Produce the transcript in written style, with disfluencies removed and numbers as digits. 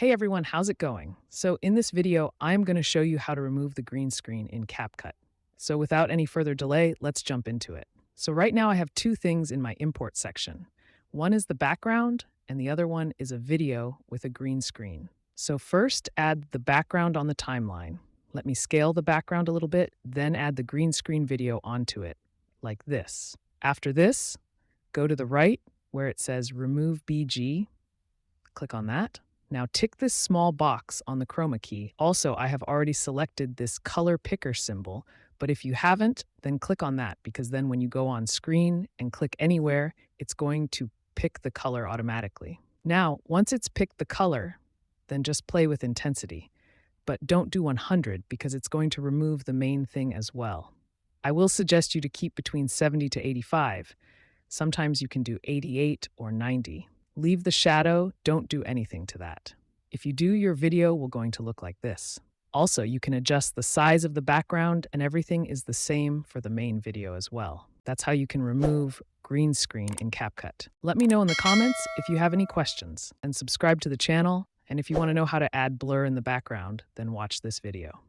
Hey everyone, how's it going? So in this video, I'm going to show you how to remove the green screen in Capcut. So without any further delay, let's jump into it. So right now I have two things in my import section. One is the background and the other one is a video with a green screen. So first add the background on the timeline. Let me scale the background a little bit, then add the green screen video onto it, like this. After this, go to the right where it says Remove BG. Click on that. Now tick this small box on the chroma key. Also, I have already selected this color picker symbol, but if you haven't, then click on that because then when you go on screen and click anywhere, it's going to pick the color automatically. Now, once it's picked the color, then just play with intensity, but don't do 100 because it's going to remove the main thing as well. I will suggest you to keep between 70 to 85. Sometimes you can do 88 or 90. Leave the shadow, don't do anything to that. If you do, your video will going to look like this. Also, you can adjust the size of the background and everything is the same for the main video as well. That's how you can remove green screen in CapCut. Let me know in the comments if you have any questions and subscribe to the channel. And if you want to know how to add blur in the background, then watch this video.